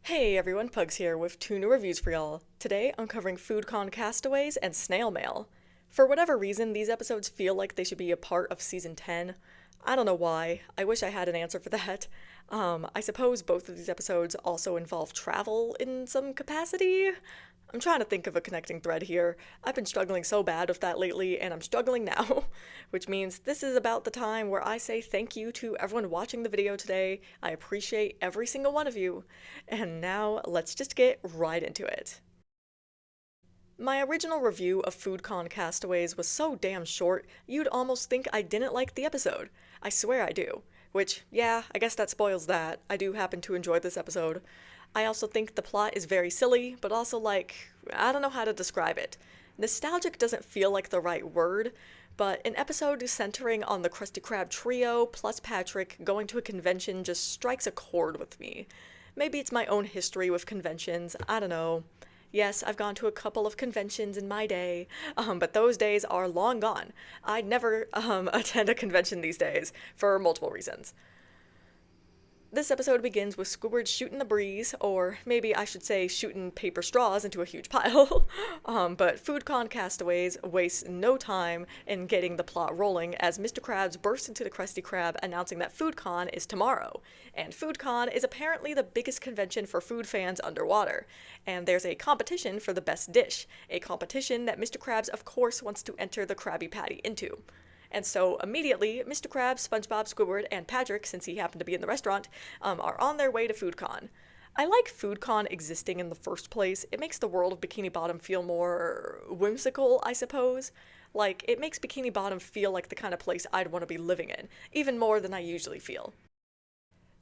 Hey everyone, Pugs here with two new reviews for y'all. Today, I'm covering Con Castaways and Snail Mail. For whatever reason, these episodes feel like they should be a part of Season 10. I don't know why. I wish I had an answer for that. I suppose both of these episodes also involve travel in some capacity. I'm trying to think of a connecting thread here. I've been struggling so bad with that lately, and I'm struggling now. Which means this is about the time where I say thank you to everyone watching the video today. I appreciate every single one of you. And now, let's just get right into it. My original review of Con Castaways was so damn short, you'd almost think I didn't like the episode. I swear I do. Which, yeah, I guess that spoils that. I do happen to enjoy this episode. I also think the plot is very silly, but also I don't know how to describe it. Nostalgic doesn't feel like the right word, but an episode centering on the Krusty Krab trio plus Patrick going to a convention just strikes a chord with me. Maybe it's my own history with conventions, I don't know. Yes, I've gone to a couple of conventions in my day, but those days are long gone. I'd never attend a convention these days, for multiple reasons. This episode begins with Squidward shooting the breeze, or maybe I should say shooting paper straws into a huge pile. But Con Castaways wastes no time in getting the plot rolling as Mr. Krabs bursts into the Krusty Krab announcing that Con is tomorrow. And Con is apparently the biggest convention for food fans underwater. And there's a competition for the best dish, a competition that Mr. Krabs of course wants to enter the Krabby Patty into. And so immediately, Mr. Krabs, SpongeBob, Squidward, and Patrick, since he happened to be in the restaurant, are on their way to Con. I like Con existing in the first place. It makes the world of Bikini Bottom feel more whimsical, I suppose. Like, it makes Bikini Bottom feel like the kind of place I'd want to be living in, even more than I usually feel.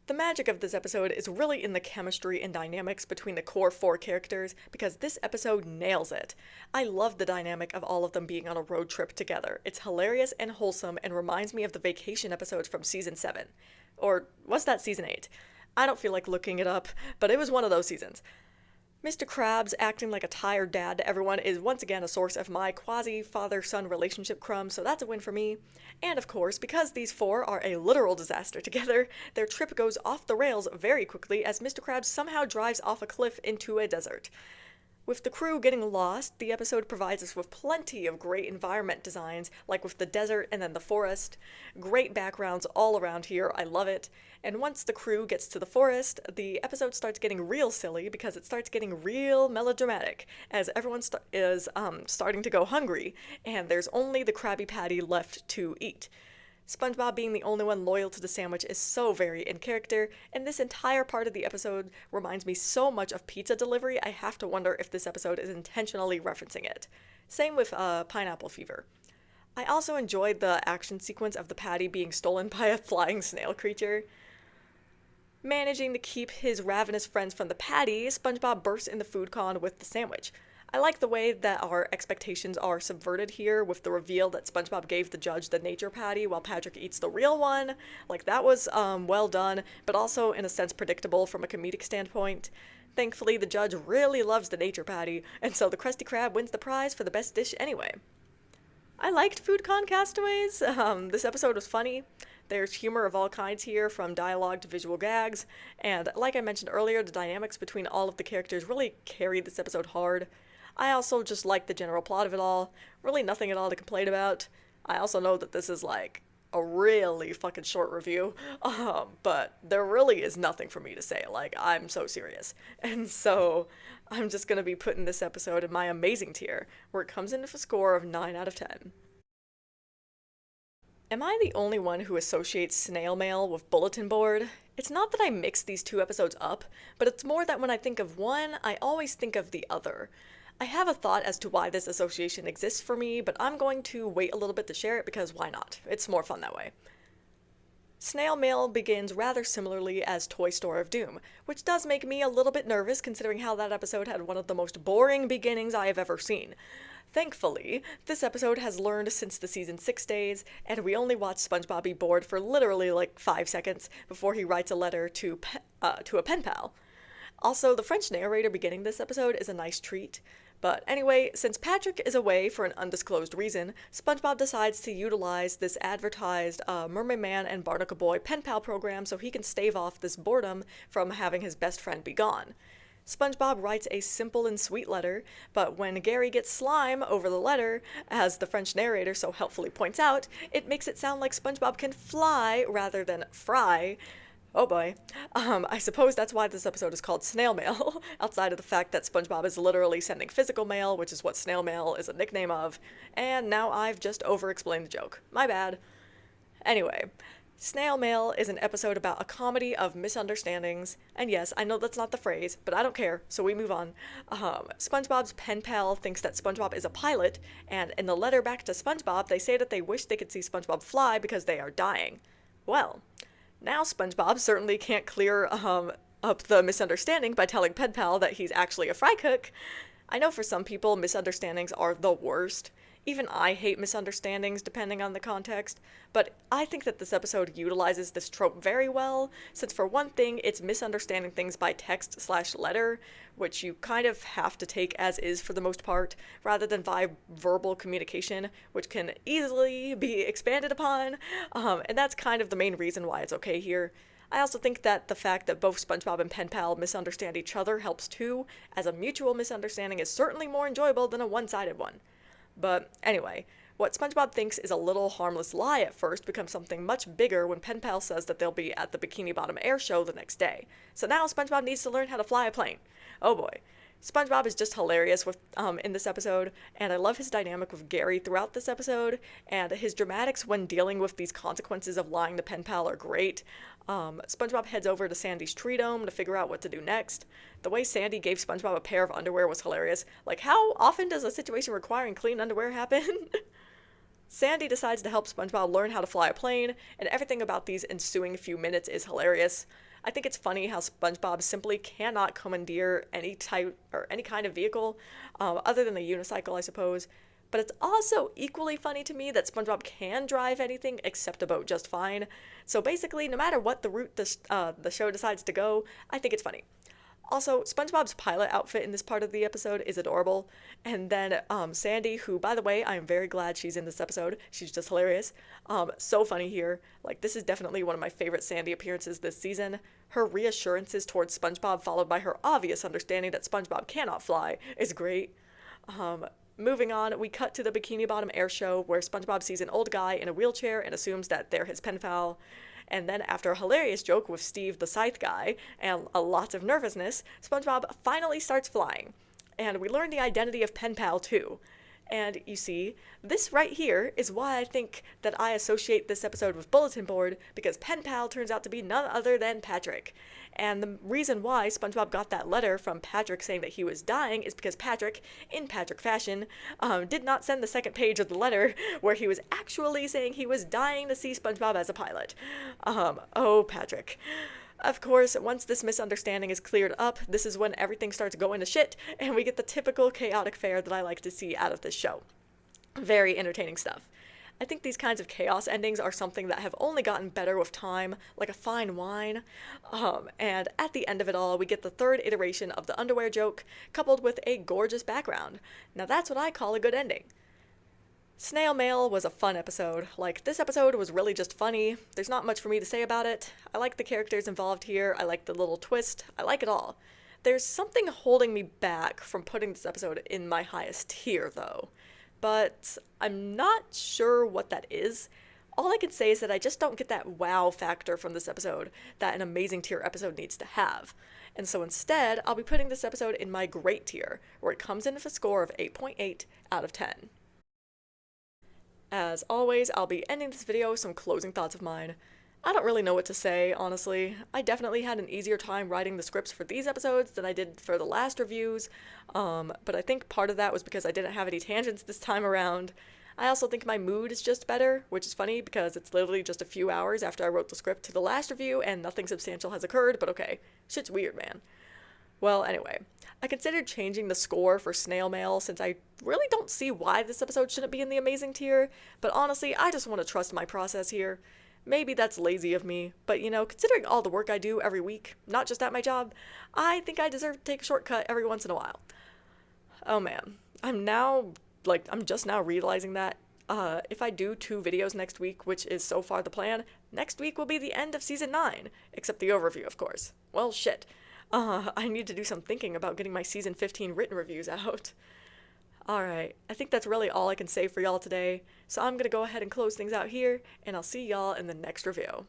The magic of this episode is really in the chemistry and dynamics between the core four characters, because this episode nails it. I love the dynamic of all of them being on a road trip together. It's hilarious and wholesome and reminds me of the vacation episodes from Season 7. Or was that Season 8? I don't feel like looking it up, but it was one of those seasons. Mr. Krabs acting like a tired dad to everyone is once again a source of my quasi-father-son relationship crumbs, so that's a win for me. And of course, because these four are a literal disaster together, their trip goes off the rails very quickly as Mr. Krabs somehow drives off a cliff into a desert. With the crew getting lost, the episode provides us with plenty of great environment designs, like with the desert and then the forest. Great backgrounds all around here, I love it. And once the crew gets to the forest, the episode starts getting real silly because it starts getting real melodramatic, as everyone is starting to go hungry, and there's only the Krabby Patty left to eat. SpongeBob being the only one loyal to the sandwich is so very in character, and this entire part of the episode reminds me so much of pizza delivery, I have to wonder if this episode is intentionally referencing it. Same with Pineapple Fever. I also enjoyed the action sequence of the patty being stolen by a flying snail creature. Managing to keep his ravenous friends from the patty, SpongeBob bursts into Con with the sandwich. I like the way that our expectations are subverted here with the reveal that SpongeBob gave the judge the nature patty while Patrick eats the real one. Like, that was well done, but also in a sense predictable from a comedic standpoint. Thankfully, the judge really loves the nature patty, and so the Krusty Krab wins the prize for the best dish anyway. I liked Con Castaways. This episode was funny. There's humor of all kinds here, from dialogue to visual gags, and like I mentioned earlier, the dynamics between all of the characters really carried this episode hard. I also just like the general plot of it all. Really nothing at all to complain about. I also know that this is like a really fucking short review, but there really is nothing for me to say. Like, I'm so serious. And so I'm just gonna be putting this episode in my amazing tier, where it comes in with a score of 9 out of 10. Am I the only one who associates Snail Mail with Bulletin Board? It's not that I mix these two episodes up, but it's more that when I think of one, I always think of the other. I have a thought as to why this association exists for me, but I'm going to wait a little bit to share it because why not? It's more fun that way. Snail Mail begins rather similarly as Toy Story of Doom, which does make me a little bit nervous considering how that episode had one of the most boring beginnings I have ever seen. Thankfully, this episode has learned since the season 6 days, and we only watch SpongeBob be bored for literally like 5 seconds before he writes a letter to a pen pal. Also, the French narrator beginning this episode is a nice treat, But anyway, since Patrick is away for an undisclosed reason, SpongeBob decides to utilize this advertised Mermaid Man and Barnacle Boy pen pal program so he can stave off this boredom from having his best friend be gone. SpongeBob writes a simple and sweet letter, but when Gary gets slime over the letter, as the French narrator so helpfully points out, it makes it sound like SpongeBob can fly rather than fry. Oh boy. I suppose that's why this episode is called Snail Mail, outside of the fact that SpongeBob is literally sending physical mail, which is what Snail Mail is a nickname of, and now I've just over-explained the joke. My bad. Anyway, Snail Mail is an episode about a comedy of misunderstandings, and yes, I know that's not the phrase, but I don't care, so we move on. SpongeBob's pen pal thinks that SpongeBob is a pilot, and in the letter back to SpongeBob, they say that they wish they could see SpongeBob fly because they are dying. Well, now SpongeBob certainly can't clear up the misunderstanding by telling pen pal that he's actually a fry cook. I know for some people, misunderstandings are the worst. Even I hate misunderstandings depending on the context, but I think that this episode utilizes this trope very well, since for one thing, it's misunderstanding things by text/letter, which you kind of have to take as is for the most part, rather than by verbal communication, which can easily be expanded upon, and that's kind of the main reason why it's okay here. I also think that the fact that both SpongeBob and Pen Pal misunderstand each other helps too, as a mutual misunderstanding is certainly more enjoyable than a one-sided one. But anyway, what SpongeBob thinks is a little harmless lie at first becomes something much bigger when Pen Pal says that they'll be at the Bikini Bottom Air Show the next day. So now SpongeBob needs to learn how to fly a plane. Oh boy. SpongeBob is just hilarious with in this episode, and I love his dynamic with Gary throughout this episode, and his dramatics when dealing with these consequences of lying to Pen Pal are great. SpongeBob heads over to Sandy's tree dome to figure out what to do next. The way Sandy gave SpongeBob a pair of underwear was hilarious. Like, how often does a situation requiring clean underwear happen? Sandy decides to help SpongeBob learn how to fly a plane, and everything about these ensuing few minutes is hilarious. I think it's funny how SpongeBob simply cannot commandeer any type or any kind of vehicle, other than a unicycle, I suppose. But it's also equally funny to me that SpongeBob can drive anything except a boat just fine. So basically, no matter what the route the show decides to go, I think it's funny. Also, SpongeBob's pilot outfit in this part of the episode is adorable. And then Sandy, who, by the way, I am very glad she's in this episode. She's just hilarious. So funny here. Like, this is definitely one of my favorite Sandy appearances this season. Her reassurances towards SpongeBob, followed by her obvious understanding that SpongeBob cannot fly, is great. Moving on, we cut to the Bikini Bottom Air Show, where SpongeBob sees an old guy in a wheelchair and assumes that they're his pen pal. And then after a hilarious joke with Steve the Scythe guy, and a lot of nervousness, SpongeBob finally starts flying. And we learn the identity of Pen Pal too. And you see, this right here is why I think that I associate this episode with Bulletin Board, because Pen Pal turns out to be none other than Patrick. And the reason why SpongeBob got that letter from Patrick saying that he was dying is because Patrick, in Patrick fashion, did not send the second page of the letter where he was actually saying he was dying to see SpongeBob as a pilot. Oh, Patrick. Of course, once this misunderstanding is cleared up, this is when everything starts going to shit, and we get the typical chaotic fare that I like to see out of this show. Very entertaining stuff. I think these kinds of chaos endings are something that have only gotten better with time, like a fine wine. And at the end of it all, we get the third iteration of the underwear joke, coupled with a gorgeous background. Now that's what I call a good ending. Snail Mail was a fun episode. Like, this episode was really just funny. There's not much for me to say about it. I like the characters involved here. I like the little twist. I like it all. There's something holding me back from putting this episode in my highest tier, though. But I'm not sure what that is. All I can say is that I just don't get that wow factor from this episode that an amazing tier episode needs to have. And so instead, I'll be putting this episode in my great tier, where it comes in with a score of 8.8 out of 10. As always, I'll be ending this video with some closing thoughts of mine. I don't really know what to say, honestly. I definitely had an easier time writing the scripts for these episodes than I did for the last reviews, but I think part of that was because I didn't have any tangents this time around. I also think my mood is just better, which is funny because it's literally just a few hours after I wrote the script to the last review and nothing substantial has occurred, but okay, shit's weird, man. Well, anyway, I considered changing the score for Snail Mail since I really don't see why this episode shouldn't be in the amazing tier, but honestly, I just want to trust my process here. Maybe that's lazy of me, but you know, considering all the work I do every week, not just at my job, I think I deserve to take a shortcut every once in a while. Oh man. I'm just now realizing that if I do 2 videos next week, which is so far the plan, next week will be the end of season 9, except the overview, of course. Well, shit. I need to do some thinking about getting my season 15 written reviews out. Alright, I think that's really all I can say for y'all today, so I'm gonna go ahead and close things out here, and I'll see y'all in the next review.